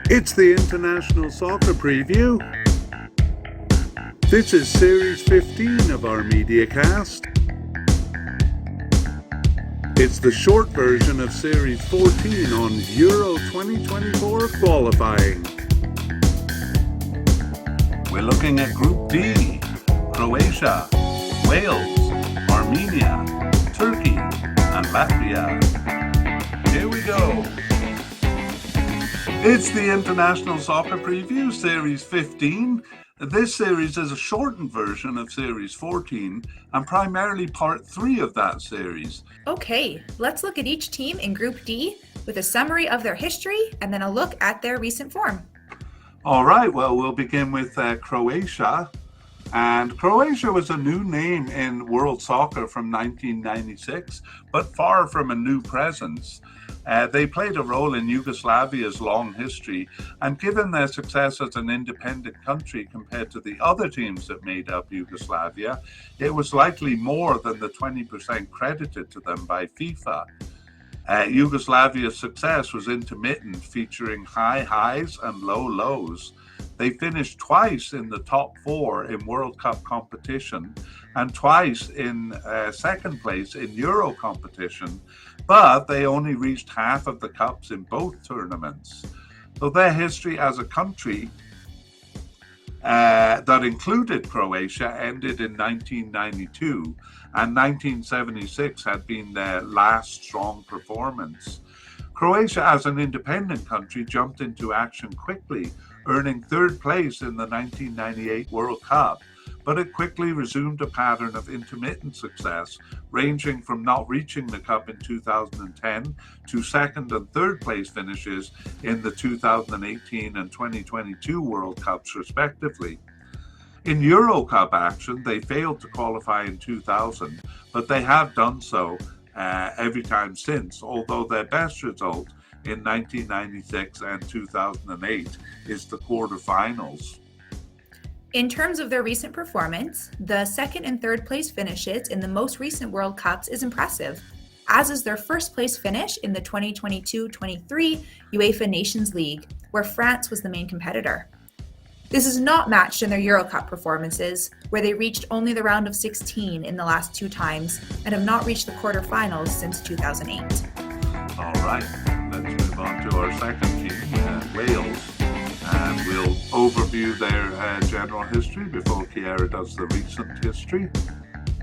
It's the International Soccer Preview. This is Series 15 of our MediaCast. It's the short version of Series 14 on Euro 2024 qualifying. We're looking at Group D: Croatia, Wales, Armenia, Turkey, and Latvia. Here we go. It's the International Soccer Preview, Series 15. This series is a shortened version of Series 14 and primarily part 3 of that series. Okay, let's look at each team in Group D with a summary of their history and then a look at their recent form. All right, well, we'll begin with Croatia. And Croatia was a new name in world soccer from 1996, but far from a new presence. They played a role in Yugoslavia's long history, and given their success as an independent country compared to the other teams that made up Yugoslavia, it was likely more than the 20% credited to them by FIFA. Yugoslavia's success was intermittent, featuring high highs and low lows. They finished twice in the top 4 in World Cup competition and twice in second place in Euro competition, but they only reached half of the cups in both tournaments. So their history as a country that included Croatia ended in 1992, and 1976 had been their last strong performance. Croatia as an independent country jumped into action quickly, earning third place in the 1998 World Cup, but it quickly resumed a pattern of intermittent success, ranging from not reaching the cup in 2010 to second and third place finishes in the 2018 and 2022 World Cups, respectively. In Euro Cup action, they failed to qualify in 2000, but they have done so every time since, although their best result in 1996 and 2008 is the quarterfinals. In terms of their recent performance, the second and third place finishes in the most recent World Cups is impressive, as is their first place finish in the 2022-23 UEFA Nations League, where France was the main competitor. This is not matched in their Euro Cup performances, where they reached only the round of 16 in the last 2 times and have not reached the quarterfinals since 2008. All right, let's move on to our second team, Wales, and we'll overview their general history before Kiara does the recent history.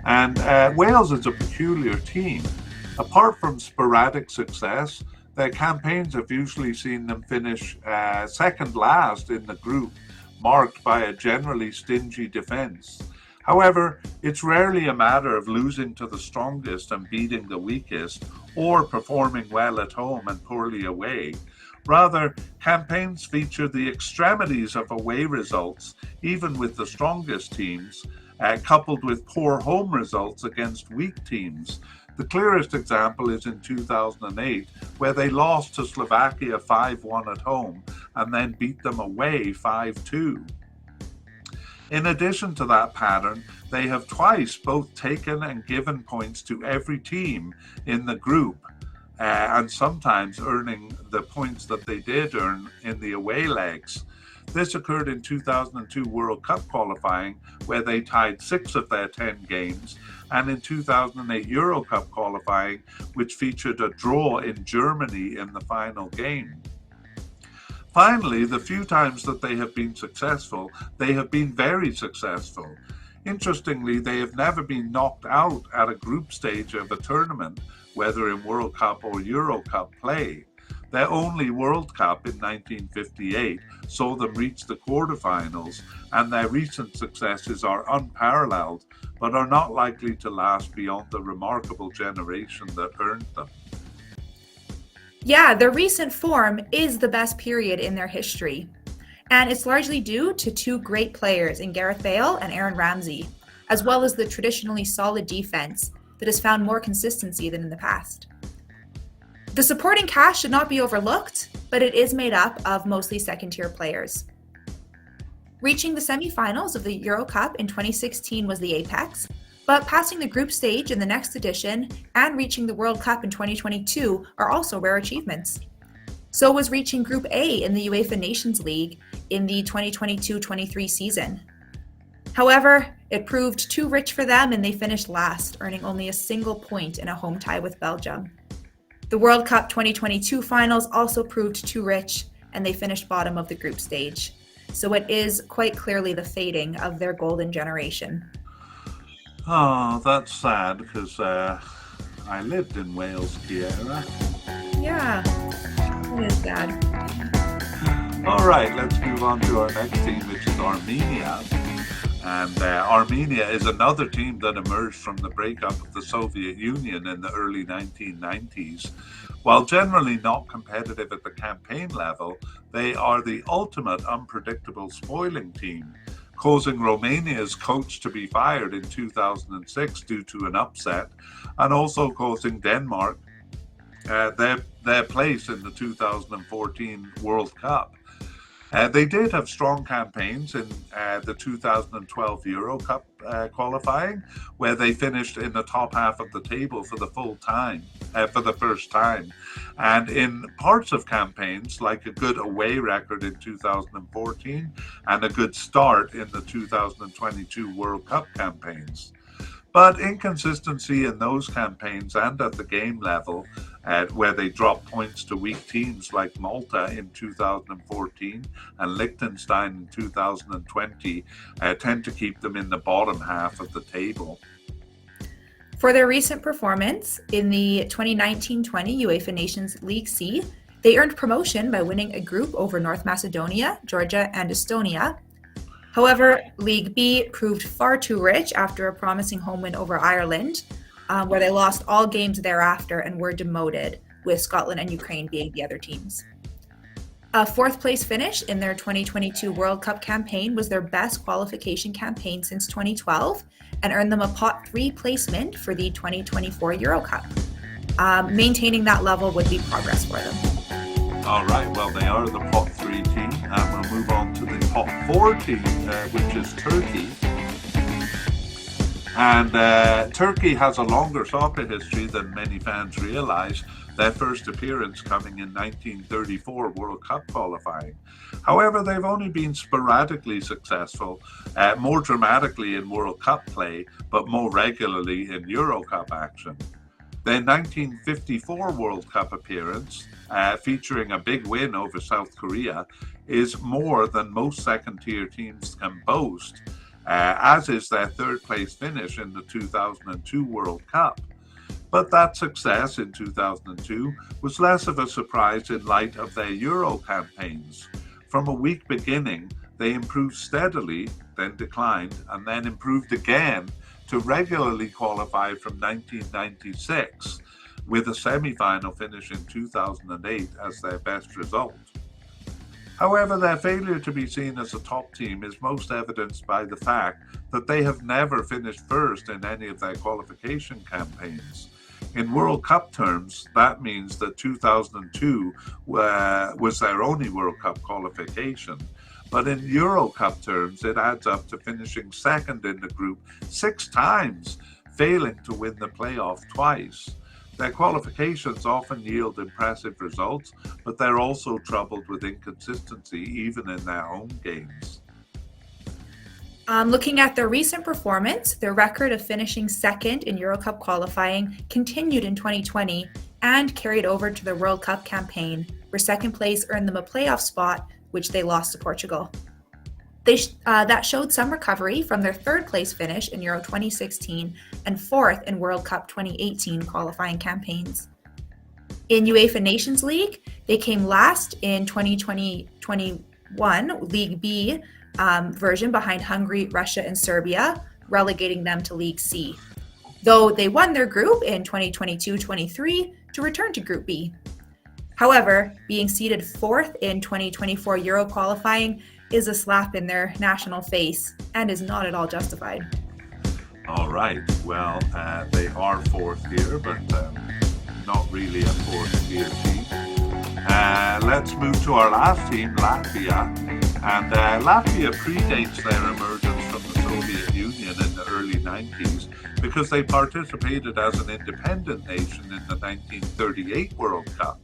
And Wales is a peculiar team. Apart from sporadic success, their campaigns have usually seen them finish second last in the group, marked by a generally stingy defense. However, it's rarely a matter of losing to the strongest and beating the weakest, or performing well at home and poorly away. Rather, campaigns feature the extremities of away results, even with the strongest teams, coupled with poor home results against weak teams. The clearest example is in 2008, where they lost to Slovakia 5-1 at home and then beat them away 5-2. In addition to that pattern, they have twice both taken and given points to every team in the group, and sometimes earning the points that they did earn in the away legs. This occurred in 2002 World Cup qualifying, where they tied 6 of their 10 games, and in 2008 Euro Cup qualifying, which featured a draw in Germany in the final game. Finally, the few times that they have been successful, they have been very successful. Interestingly, they have never been knocked out at a group stage of a tournament, whether in World Cup or Euro Cup play. Their only World Cup in 1958 saw them reach the quarterfinals, and their recent successes are unparalleled, but are not likely to last beyond the remarkable generation that earned them. Yeah, their recent form is the best period in their history, and it's largely due to 2 great players in Gareth Bale and Aaron Ramsey, as well as the traditionally solid defense that has found more consistency than in the past. The supporting cast should not be overlooked, but it is made up of mostly second-tier players. Reaching the semi-finals of the Euro Cup in 2016 was the apex, but passing the group stage in the next edition and reaching the World Cup in 2022 are also rare achievements. So was reaching Group A in the UEFA Nations League in the 2022-23 season. However, it proved too rich for them and they finished last, earning only a single point in a home tie with Belgium. The World Cup 2022 finals also proved too rich and they finished bottom of the group stage. So it is quite clearly the fading of their golden generation. Oh, that's sad because I lived in Wales, Kiera. Yeah, it is sad. All right, let's move on to our next team, which is Armenia. And Armenia is another team that emerged from the breakup of the Soviet Union in the early 1990s. While generally not competitive at the campaign level, they are the ultimate unpredictable spoiling team, causing Romania's coach to be fired in 2006 due to an upset, and also causing Denmark their place in the 2014 World Cup. They did have strong campaigns in the 2012 Euro Cup qualifying, where they finished in the top half of the table for the first time. And in parts of campaigns, like a good away record in 2014 and a good start in the 2022 World Cup campaigns. But inconsistency in those campaigns and at the game level, where they drop points to weak teams like Malta in 2014 and Liechtenstein in 2020, tend to keep them in the bottom half of the table. For their recent performance in the 2019-20 UEFA Nations League C, they earned promotion by winning a group over North Macedonia, Georgia, and Estonia. However, League B proved far too rich after a promising home win over Ireland, where they lost all games thereafter and were demoted, with Scotland and Ukraine being the other teams. A fourth place finish in their 2022 World Cup campaign was their best qualification campaign since 2012 and earned them a pot 3 placement for the 2024 Euro Cup. Maintaining that level would be progress for them. All right, well, they are the pot 3 team, and we'll move on to the pot 4 team, which is Turkey. And Turkey has a longer soccer history than many fans realise, their first appearance coming in 1934 World Cup qualifying. However, they've only been sporadically successful, more dramatically in World Cup play, but more regularly in Euro Cup action. Their 1954 World Cup appearance, featuring a big win over South Korea, is more than most second-tier teams can boast, as is their third-place finish in the 2002 World Cup. But that success in 2002 was less of a surprise in light of their Euro campaigns. From a weak beginning, they improved steadily, then declined, and then improved again to regularly qualify from 1996, with a semi-final finish in 2008 as their best result. However, their failure to be seen as a top team is most evidenced by the fact that they have never finished first in any of their qualification campaigns. In World Cup terms, that means that 2002 was their only World Cup qualification. But in Euro Cup terms, it adds up to finishing second in the group 6 times, failing to win the playoff twice. Their qualifications often yield impressive results, but they're also troubled with inconsistency even in their home games. Looking at their recent performance, their record of finishing second in Euro Cup qualifying continued in 2020 and carried over to the World Cup campaign, where second place earned them a playoff spot, which they lost to Portugal. That showed some recovery from their third place finish in Euro 2016 and fourth in World Cup 2018 qualifying campaigns. In UEFA Nations League, they came last in 2020-21 League B version behind Hungary, Russia, and Serbia, relegating them to League C, though they won their group in 2022-23 to return to Group B. However, being seeded fourth in 2024 Euro qualifying is a slap in their national face and is not at all justified. All right, well, they are fourth here, but not really a fourth-tier team. Let's move to our last team, Latvia. And Latvia predates their emergence from the Soviet Union in the early 90s because they participated as an independent nation in the 1938 World Cup.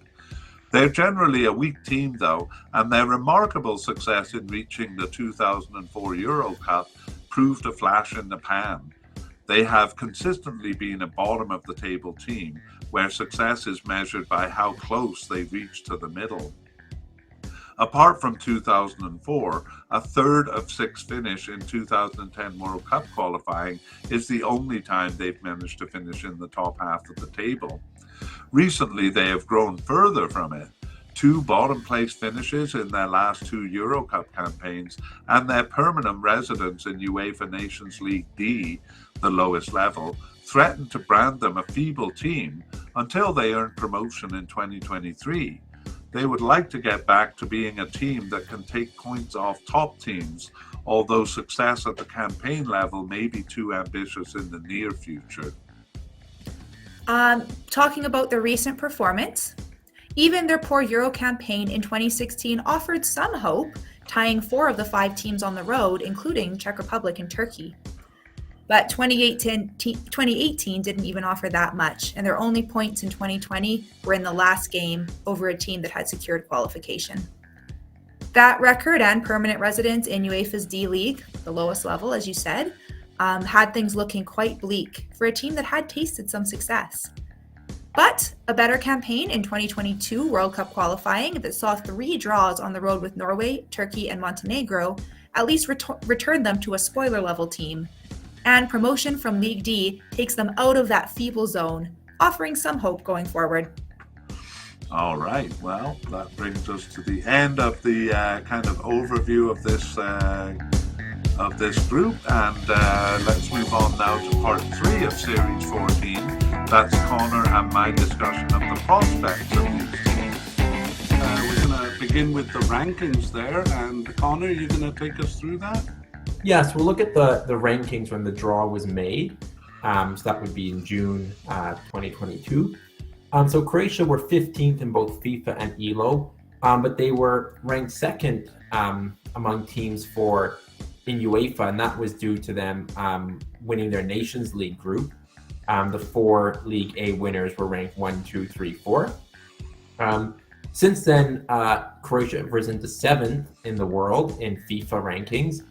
They're generally a weak team, though, and their remarkable success in reaching the 2004 Euro Cup proved a flash in the pan. They have consistently been a bottom of the table team, where success is measured by how close they reach to the middle. Apart from 2004, a third of six finish in 2010 World Cup qualifying is the only time they've managed to finish in the top half of the table. Recently, they have grown further from it. Two bottom place finishes in their last two Euro Cup campaigns, and their permanent residence in UEFA Nations League D, the lowest level, threatened to brand them a feeble team until they earned promotion in 2023. They would like to get back to being a team that can take points off top teams, although success at the campaign level may be too ambitious in the near future. Talking about their recent performance, even their poor Euro campaign in 2016 offered some hope, tying 4 of the 5 teams on the road, including Czech Republic and Turkey. But 2018 didn't even offer that much, and their only points in 2020 were in the last game over a team that had secured qualification. That record and permanent residence in UEFA's D League, the lowest level, as you said, had things looking quite bleak for a team that had tasted some success. But a better campaign in 2022 World Cup qualifying that saw 3 draws on the road with Norway, Turkey, and Montenegro at least returned them to a spoiler level team. And promotion from League D takes them out of that feeble zone, offering some hope going forward. All right, well, that brings us to the end of the kind of overview of this group, and let's move on now to part 3 of Series 14. That's Connor and my discussion of the prospects of these teams. We're going to begin with the rankings there, and Connor, you're going to take us through that? Yes, we'll look at the rankings when the draw was made. So that would be in June 2022. So Croatia were 15th in both FIFA and ELO, but they were ranked second among teams in UEFA, and that was due to them winning their Nations League group. The 4 League A winners were ranked 1, 2, 3, 4. Since then, Croatia have risen to 7th in the world in FIFA rankings,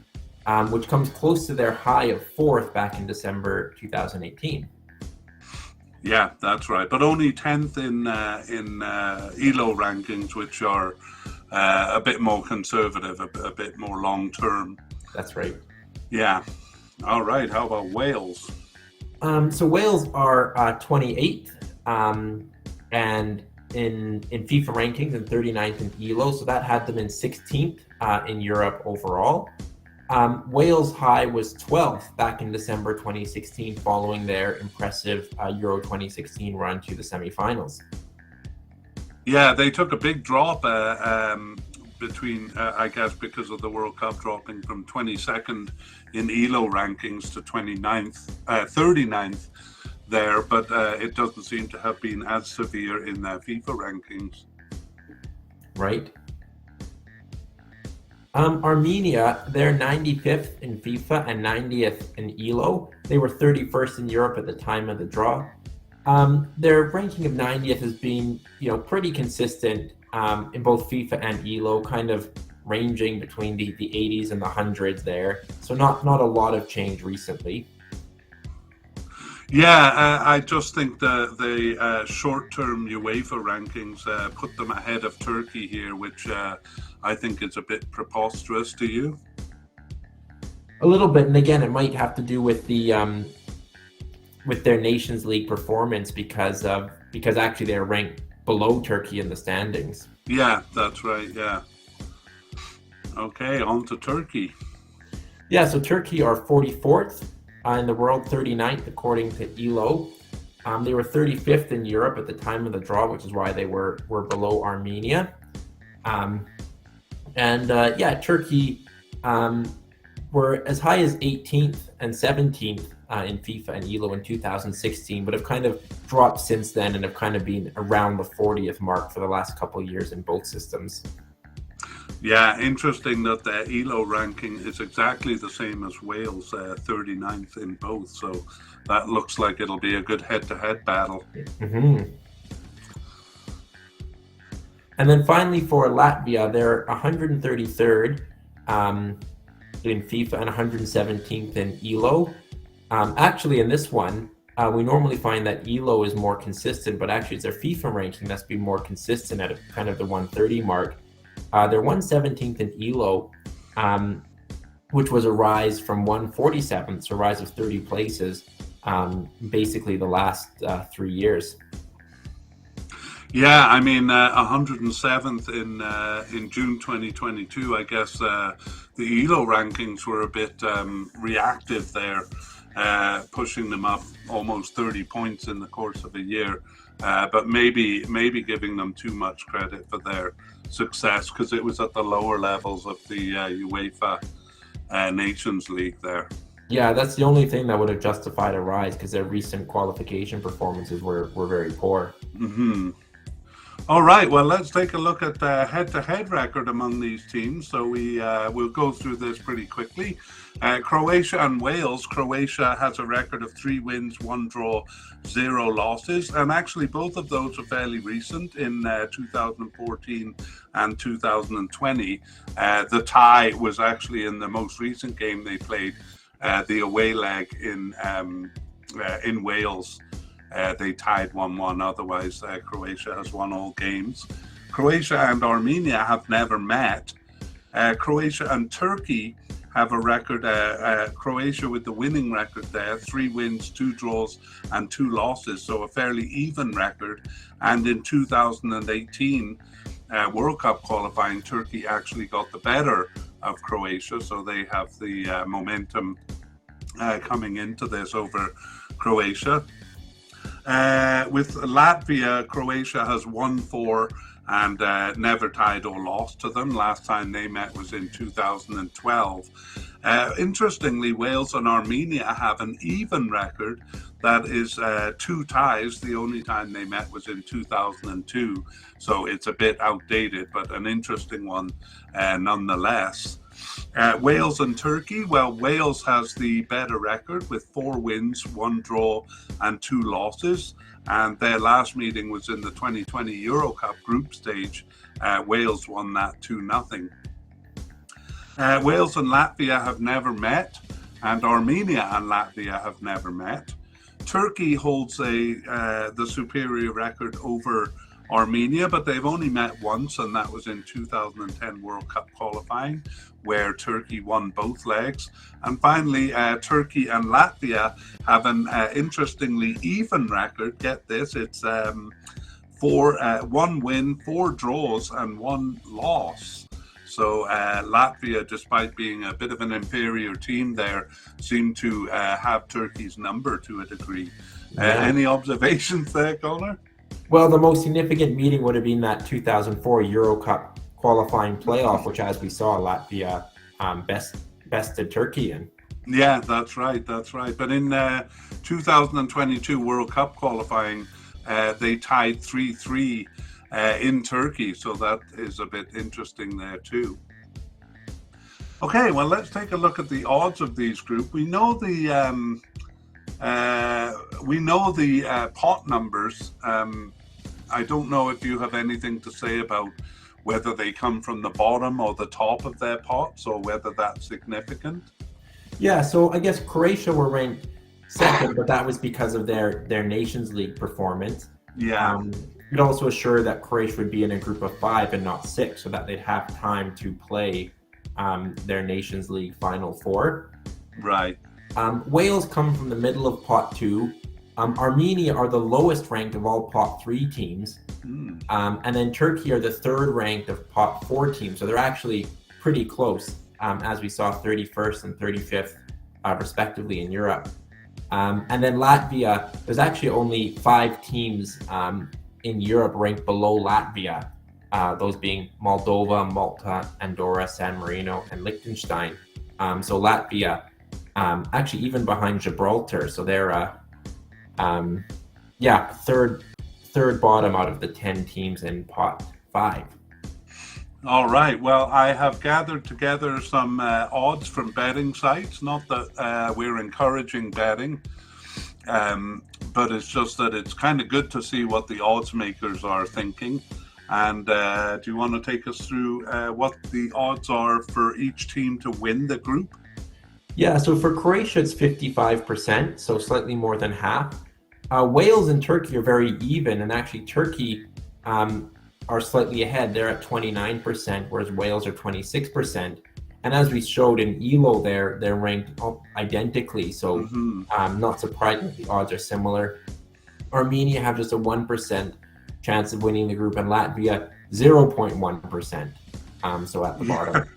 which comes close to their high of 4th back in December 2018. Yeah, that's right. But only 10th in ELO rankings, which are a bit more conservative, a bit more long-term. That's right. Yeah. All right. How about Wales? So Wales are 28th and in FIFA rankings and 39th in ELO. So that had them in 16th in Europe overall. Wales' high was 12th back in December 2016 following their impressive Euro 2016 run to the semifinals. Yeah, they took a big drop between, I guess, because of the World Cup dropping from 22nd in ELO rankings to 39th there, but it doesn't seem to have been as severe in their FIFA rankings. Right. Armenia, they're 95th in FIFA and 90th in ELO. They were 31st in Europe at the time of the draw. Their ranking of 90th has been, pretty consistent in both FIFA and ELO, kind of ranging between the 80s and the 100s there. So not a lot of change recently. Yeah, I just think the short-term UEFA rankings put them ahead of Turkey here, which I think is a bit preposterous. To you? A little bit, and again, it might have to do with with their Nations League performance because actually they're ranked below Turkey in the standings. Yeah, that's right. Yeah. Okay, on to Turkey. Yeah, so Turkey are 44th. In the world, 39th according to ELO. They were 35th in Europe at the time of the draw, which is why they were below Armenia. Turkey were as high as 18th and 17th in FIFA and ELO in 2016, but have kind of dropped since then and have kind of been around the 40th mark for the last couple of years in both systems. Yeah, interesting that the ELO ranking is exactly the same as Wales, 39th in both. So that looks like it'll be a good head-to-head battle. Mm-hmm. And then finally for Latvia, they're 133rd in FIFA and 117th in ELO. Actually, in this one, we normally find that ELO is more consistent, but actually it's their FIFA ranking that's been more consistent at kind of the 130 mark. They're 117th in ELO, which was a rise from 147th, so a rise of 30 places, basically the last 3 years. Yeah, I mean, 107th in June 2022. I guess the ELO rankings were a bit reactive there, pushing them up almost 30 points in the course of a year. But maybe giving them too much credit for their success, because it was at the lower levels of the UEFA Nations League there. Yeah, that's the only thing that would have justified a rise, because their recent qualification performances were very poor. Mm-hmm. All right, well, let's take a look at the head-to-head record among these teams. So we'll go through this pretty quickly. Croatia and Wales. Croatia has a record of 3 wins, 1 draw, 0 losses. And actually, both of those are fairly recent, in 2014 and 2020. The tie was actually in the most recent game they played, the away leg in Wales. They tied 1-1. Otherwise, Croatia has won all games. Croatia and Armenia have never met. Croatia and Turkey have a record. Croatia with the winning record there, 3 wins, 2 draws, and 2 losses. So a fairly even record. And in 2018 World Cup qualifying, Turkey actually got the better of Croatia. So they have the momentum coming into this over Croatia. With Latvia, Croatia has won 4 and never tied or lost to them. Last time they met was in 2012. Interestingly, Wales and Armenia have an even record. That is 2 ties. The only time they met was in 2002. So it's a bit outdated, but an interesting one nonetheless. Wales and Turkey. Well, Wales has the better record with 4 wins, 1 draw, and 2 losses. And their last meeting was in the 2020 Euro Cup group stage. Wales won that 2-0. Wales and Latvia have never met, and Armenia and Latvia have never met. Turkey holds the superior record over Armenia, but they've only met once, and that was in 2010 World Cup qualifying, where Turkey won both legs. And finally, Turkey and Latvia have an interestingly even record. Get this, it's 1 win, 4 draws, and 1 loss. So Latvia, despite being a bit of an inferior team there, seem to have Turkey's number to a degree. Any observations there, Conor? Well, the most significant meeting would have been that 2004 Euro Cup qualifying playoff, which, as we saw, Latvia bested Turkey in. Yeah, that's right. But in 2022 World Cup qualifying, they tied 3-3 in Turkey, so that is a bit interesting there too. Okay, well, let's take a look at the odds of these groups. We know the pot numbers. I don't know if you have anything to say about whether they come from the bottom or the top of their pots, or whether that's significant. Yeah, so I guess Croatia were ranked 2nd, but that was because of their Nations League performance. Yeah. It also assured that Croatia would be in a group of 5 and not 6, so that they'd have time to play their Nations League Final 4. Right. Wales come from the middle of pot 2. Armenia are the lowest ranked of all pot 3 teams. And then Turkey are the 3rd ranked of pot 4 teams. So they're actually pretty close, as we saw 31st and 35th, respectively, in Europe. And then Latvia, there's actually only 5 teams in Europe ranked below Latvia, those being Moldova, Malta, Andorra, San Marino, and Liechtenstein. So Latvia, actually even behind Gibraltar, so they're third bottom out of the 10 teams in pot 5. All right. Well, I have gathered together some odds from betting sites. Not that we're encouraging betting, but it's just that it's kind of good to see what the odds makers are thinking. And do you want to take us through what the odds are for each team to win the group? Yeah, so for Croatia, it's 55%, so slightly more than half. Wales and Turkey are very even, and actually Turkey are slightly ahead. They're at 29%, whereas Wales are 26%. And as we showed in ELO, they're ranked identically, so not surprising the odds are similar. Armenia have just a 1% chance of winning the group, and Latvia 0.1%, so at the bottom.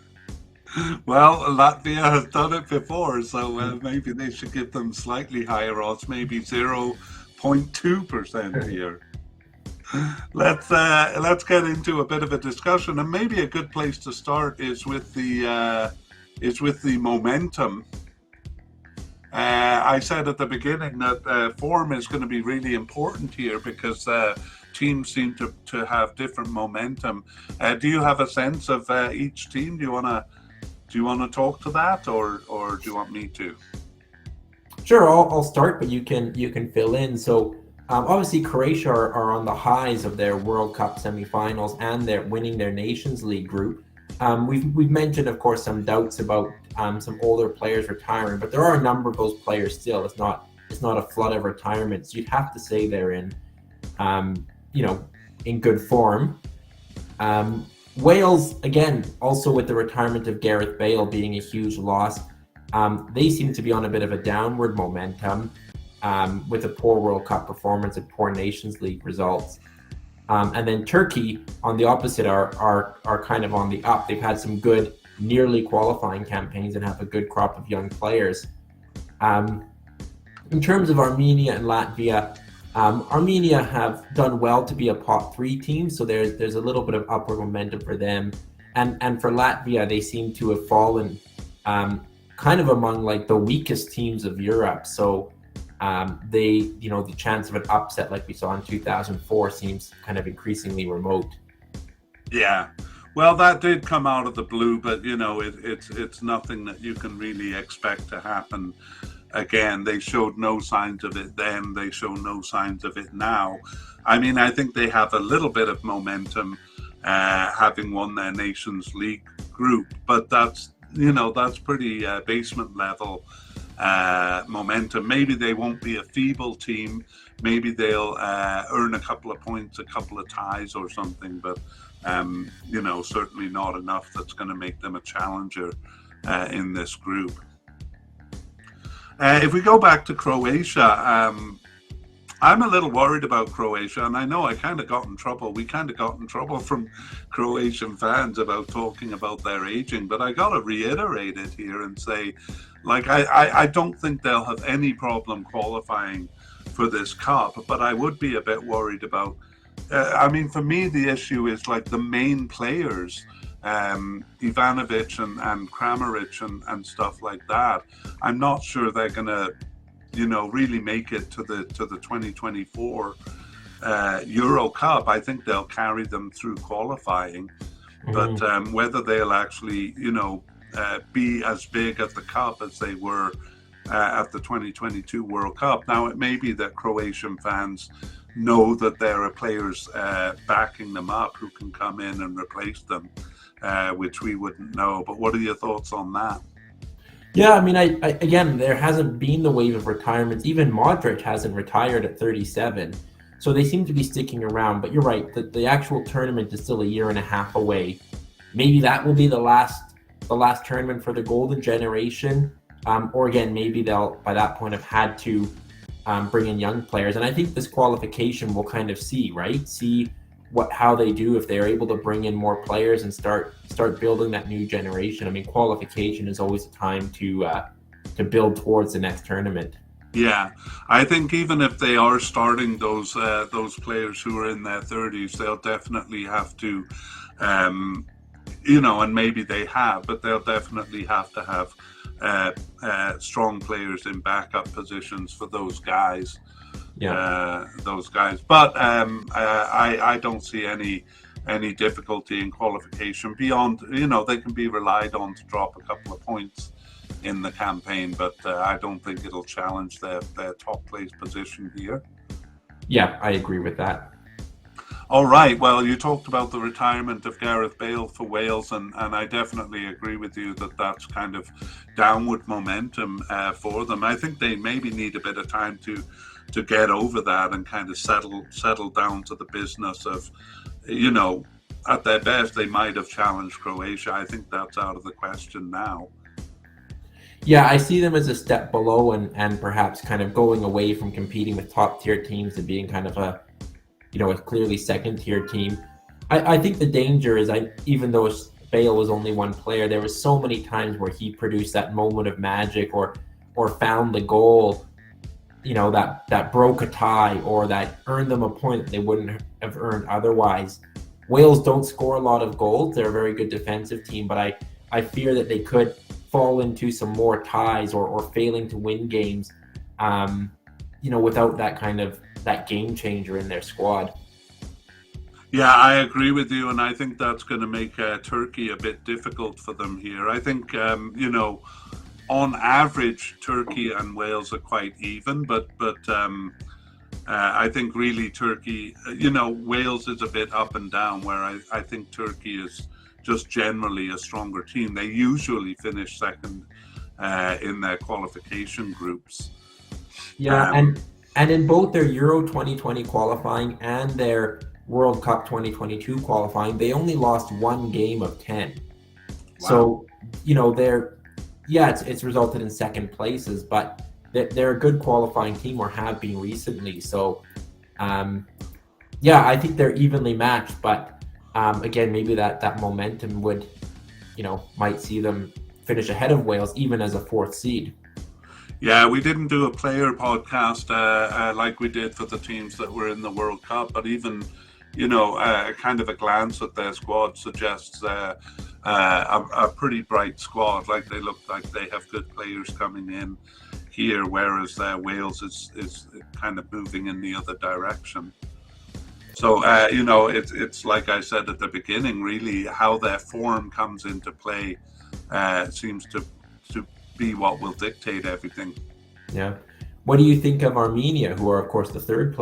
Well, Latvia has done it before, so maybe they should give them slightly higher odds, maybe 0.2% here. Let's get into a bit of a discussion, and maybe a good place to start is with the momentum. I said at the beginning that form is going to be really important here because teams seem to have different momentum. Do you have a sense of each team? Do you want to talk to that, or do you want me to? Sure, I'll start, but you can fill in. So obviously Croatia are on the highs of their World Cup semifinals, and they're winning their Nations League group. We've mentioned, of course, some doubts about some older players retiring, but there are a number of those players still. It's not a flood of retirements. You'd have to say they're in good form. Wales, again, also with the retirement of Gareth Bale being a huge loss, they seem to be on a bit of a downward momentum with a poor World Cup performance and poor Nations League results. And then Turkey, on the opposite, are kind of on the up. They've had some good nearly qualifying campaigns and have a good crop of young players. In terms of Armenia and Latvia, Armenia have done well to be a pot 3 team, so there's a little bit of upward momentum for them. And for Latvia, they seem to have fallen kind of among like the weakest teams of Europe. So the chance of an upset like we saw in 2004 seems kind of increasingly remote. Yeah, well, that did come out of the blue, but it's nothing that you can really expect to happen again. They showed no signs of it then. They show no signs of it now. I mean, I think they have a little bit of momentum, having won their Nations League group, but that's pretty basement level momentum. Maybe they won't be a feeble team. Maybe they'll earn a couple of points, a couple of ties or something, but certainly not enough that's going to make them a challenger in this group. If we go back to Croatia, I'm a little worried about Croatia, and I know I kind of got in trouble. We kind of got in trouble from Croatian fans about talking about their aging, but I got to reiterate it here and say, I don't think they'll have any problem qualifying for this cup, but I would be a bit worried about, for me, the issue is like the main players, Ivanovic and Kramaric and stuff like that. I'm not sure they're going to, really make it to the 2024 Euro Cup. I think they'll carry them through qualifying, but whether they'll actually, be as big at the cup as they were at the 2022 World Cup. Now, it may be that Croatian fans know that there are players backing them up who can come in and replace them, which we wouldn't know. But what are your thoughts on that? Yeah, I mean, I again, there hasn't been the wave of retirements. Even Modric hasn't retired at 37. So they seem to be sticking around. But you're right, the actual tournament is still a year and a half away. Maybe that will be the last tournament for the golden generation. Or again, maybe they'll, by that point, have had to bring in young players. And I think this qualification will kind of see how they do if they're able to bring in more players and start building that new generation. I mean, qualification is always a time to build towards the next tournament. Yeah, I think even if they are starting those players who are in their 30s, they'll definitely have to, and maybe they have, but they'll definitely have to have strong players in backup positions for those guys. But I don't see any difficulty in qualification beyond, they can be relied on to drop a couple of points in the campaign, but I don't think it'll challenge their top place position here. Yeah, I agree with that. All right. Well, you talked about the retirement of Gareth Bale for Wales, and I definitely agree with you that that's kind of downward momentum for them. I think they maybe need a bit of time to get over that and kind of settle down to the business of, you know, at their best they might have challenged Croatia. I think that's out of the question now. Yeah, I see them as a step below and perhaps kind of going away from competing with top tier teams and being kind of a clearly second tier team. I think the danger is, even though Bale was only one player, there was so many times where he produced that moment of magic or found the goal, that broke a tie or that earned them a point that they wouldn't have earned otherwise. Wales don't score a lot of goals. They're a very good defensive team, but I fear that they could fall into some more ties or failing to win games, without that game changer in their squad. Yeah, I agree with you, and I think that's going to make Turkey a bit difficult for them here. I think, on average, Turkey and Wales are quite even, but I think really Turkey, Wales is a bit up and down, where I think Turkey is just generally a stronger team. They usually finish second in their qualification groups. Yeah, and in both their Euro 2020 qualifying and their World Cup 2022 qualifying, they only lost one game of 10. Wow. So, it's resulted in second places, but they're a good qualifying team, or have been recently. So, I think they're evenly matched, but again, maybe that momentum would, might see them finish ahead of Wales, even as a fourth seed. Yeah, we didn't do a player podcast like we did for the teams that were in the World Cup, but even, kind of a glance at their squad suggests a pretty bright squad. Like, they look like they have good players coming in here, whereas Wales is kind of moving in the other direction. So, it's like I said at the beginning, really, how their form comes into play seems to be what will dictate everything. Yeah. What do you think of Armenia, who are, of course, the third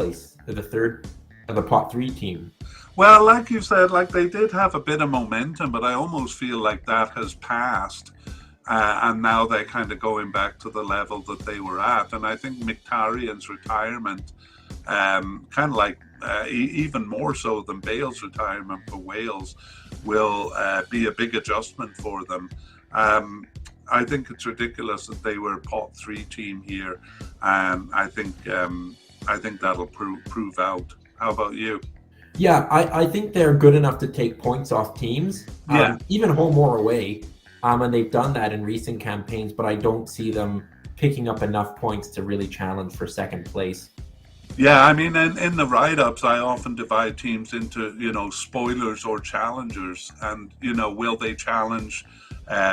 of the pot 3 team? Well, like you said, they did have a bit of momentum, but I almost feel like that has passed. And now they're kind of going back to the level that they were at. And I think Mkhitaryan's retirement, even more so than Bale's retirement for Wales, will be a big adjustment for them. I think it's ridiculous that they were a pot 3 team here. I think that'll prove out. How about you? Yeah, I think they're good enough to take points off teams, even home or away. And they've done that in recent campaigns, but I don't see them picking up enough points to really challenge for second place. Yeah, I mean, in the write-ups, I often divide teams into, spoilers or challengers. And, will they challenge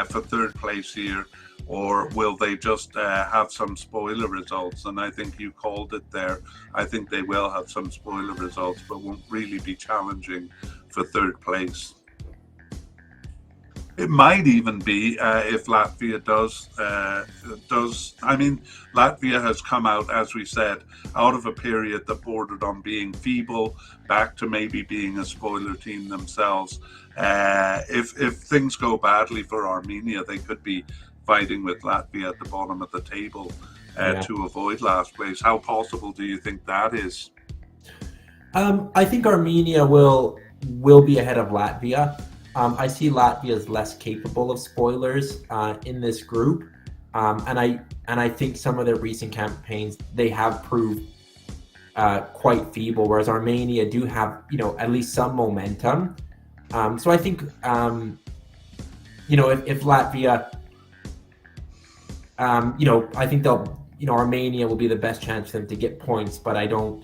for third place here, or will they just have some spoiler results? And I think you called it there. I think they will have some spoiler results, but won't really be challenging for third place. It might even be if Latvia does. I mean, Latvia has come out, as we said, out of a period that bordered on being feeble, back to maybe being a spoiler team themselves. If things go badly for Armenia, they could be fighting with Latvia at the bottom of the table to avoid last place. How possible do you think that is? I think Armenia will be ahead of Latvia. I see Latvia as less capable of spoilers in this group, and I think some of their recent campaigns, they have proved quite feeble, whereas Armenia do have at least some momentum. So I think if Latvia, I think Armenia will be the best chance for them to get points, but I don't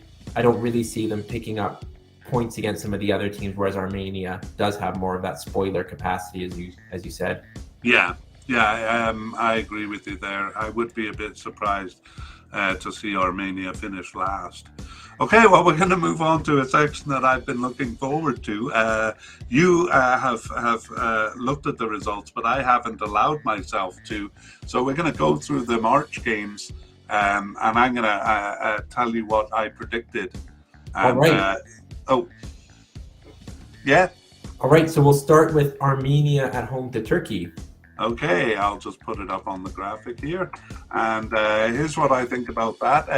really see them picking up points against some of the other teams, whereas Armenia does have more of that spoiler capacity, as you said. Yeah, I agree with you there. I would be a bit surprised to see Armenia finish last. Okay, well, we're going to move on to a section that I've been looking forward to. You have looked at the results, but I haven't allowed myself to. So we're going to go through the March games, and I'm going to tell you what I predicted. And, all right. Yeah. All right, so we'll start with Armenia at home to Turkey. Okay, I'll just put it up on the graphic here. And here's what I think about that.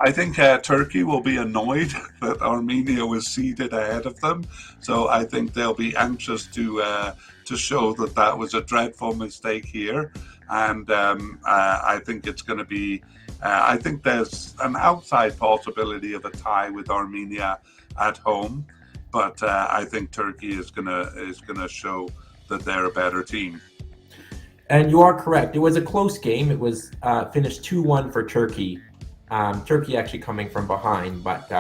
I think Turkey will be annoyed that Armenia was seeded ahead of them. So I think they'll be anxious to show that that was a dreadful mistake here. And I think it's going to be. I think there's an outside possibility of a tie with Armenia at home, but I think Turkey is gonna show that they're a better team. And you are correct. It was a close game. It was finished 2-1 for Turkey. Turkey actually coming from behind, but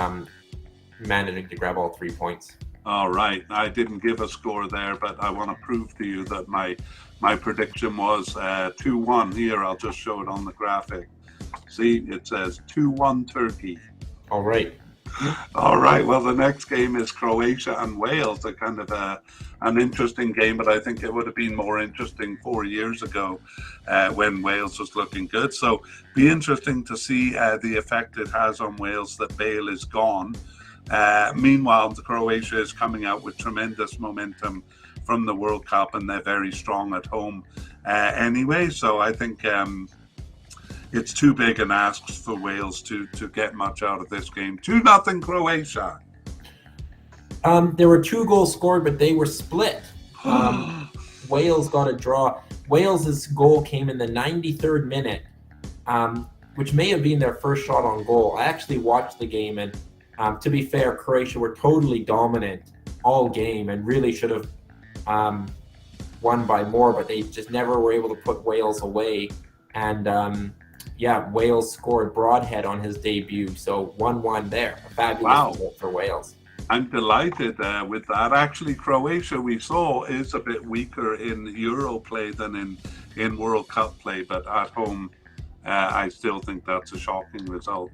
managing to grab all 3 points. All right. I didn't give a score there, but I want to prove to you that my prediction was 2-1. Here, I'll just show it on the graphic. See, it says 2-1 Turkey. All right. All right. Well, the next game is Croatia and Wales. A kind of an interesting game, but I think it would have been more interesting 4 years ago when Wales was looking good. So, be interesting to see the effect it has on Wales that Bale is gone. Meanwhile, Croatia is coming out with tremendous momentum from the World Cup, and they're very strong at home anyway. So, I think it's too big an ask for Wales to get much out of this game. 2-0 Croatia. There were 2 goals scored, but they were split. Wales got a draw. Wales's goal came in the 93rd minute, which may have been their first shot on goal. I actually watched the game, and to be fair, Croatia were totally dominant all game and really should have won by more, but they just never were able to put Wales away. And Wales scored Broadhead on his debut, so 1-1 there. A fabulous result for Wales. I'm delighted with that. Actually, Croatia, we saw, is a bit weaker in Euro play than in World Cup play, but at home, I still think that's a shocking result.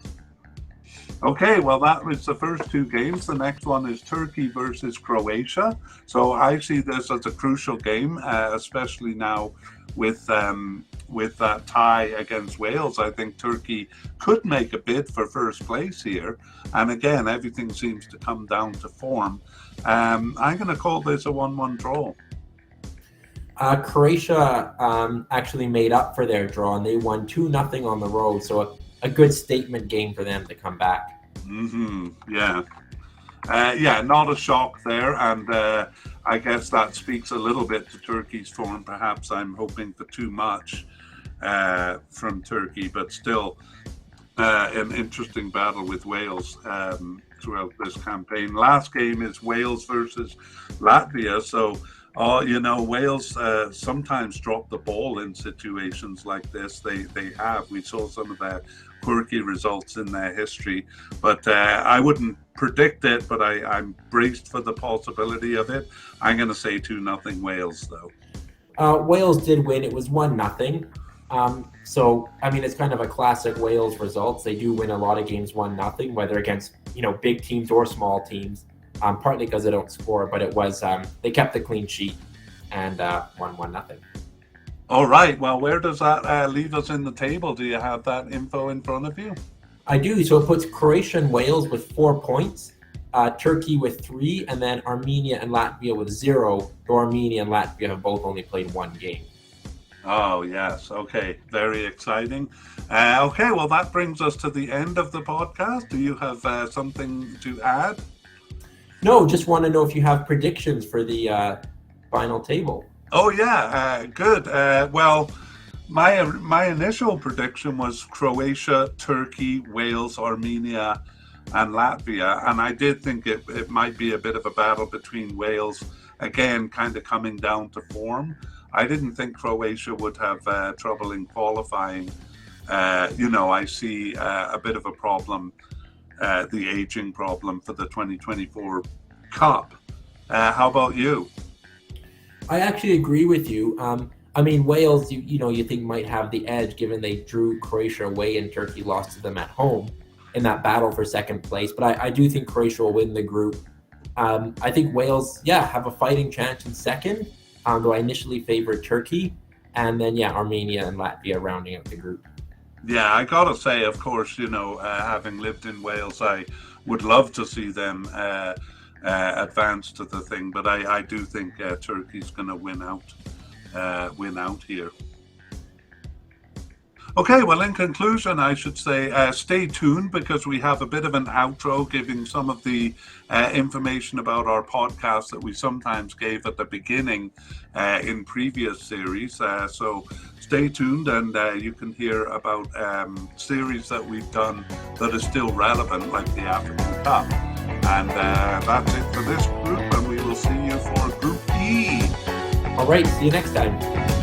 Okay, well, that was the first 2 games. The next one is Turkey versus Croatia. So I see this as a crucial game, especially now with that tie against Wales. I think Turkey could make a bid for first place here. And again, everything seems to come down to form. I'm going to call this a 1-1 draw. Croatia actually made up for their draw, and they won 2-0 on the road. So a good statement game for them to come back. Yeah. Not a shock there. And I guess that speaks a little bit to Turkey's form. Perhaps I'm hoping for too much from Turkey, but still an interesting battle with Wales throughout this campaign. Last game is Wales versus Latvia. So, Wales sometimes drop the ball in situations like this. They have. We saw some of their quirky results in their history, but I wouldn't predict it, but I'm braced for the possibility of it. I'm going to say 2-0 Wales, though. Wales did win. It was 1-0. So, I mean, it's kind of a classic Wales results. They do win a lot of games 1-0, whether against, big teams or small teams, partly because they don't score, but it was, they kept the clean sheet and won 1-0. All right. Well, where does that leave us in the table? Do you have that info in front of you? I do. So it puts Croatia and Wales with 4 points, Turkey with 3, and then Armenia and Latvia with 0. Though Armenia and Latvia have both only played 1 game. Oh, yes. Okay. Very exciting. Okay. Well, that brings us to the end of the podcast. Do you have something to add? No, just want to know if you have predictions for the final table. Oh, yeah. Good. Well, my initial prediction was Croatia, Turkey, Wales, Armenia, and Latvia. And I did think it might be a bit of a battle between Wales, again, kind of coming down to form. I didn't think Croatia would have trouble in qualifying. I see a bit of a problem, the aging problem for the 2024 Cup. How about you? I actually agree with you. I mean, Wales, you think might have the edge given they drew Croatia away and Turkey lost to them at home in that battle for second place. But I do think Croatia will win the group. I think Wales, have a fighting chance in second, though I initially favored Turkey. And then, Armenia and Latvia rounding out the group. Yeah, I gotta say, of course, having lived in Wales, I would love to see them advance to the thing. But I do think Turkey's going to win out here. Okay, well, in conclusion, I should say stay tuned, because we have a bit of an outro giving some of the information about our podcast that we sometimes gave at the beginning in previous series. So stay tuned, and you can hear about series that we've done that are still relevant, like the African Cup. And that's it for this group, and we will see you for Group E. All right, see you next time.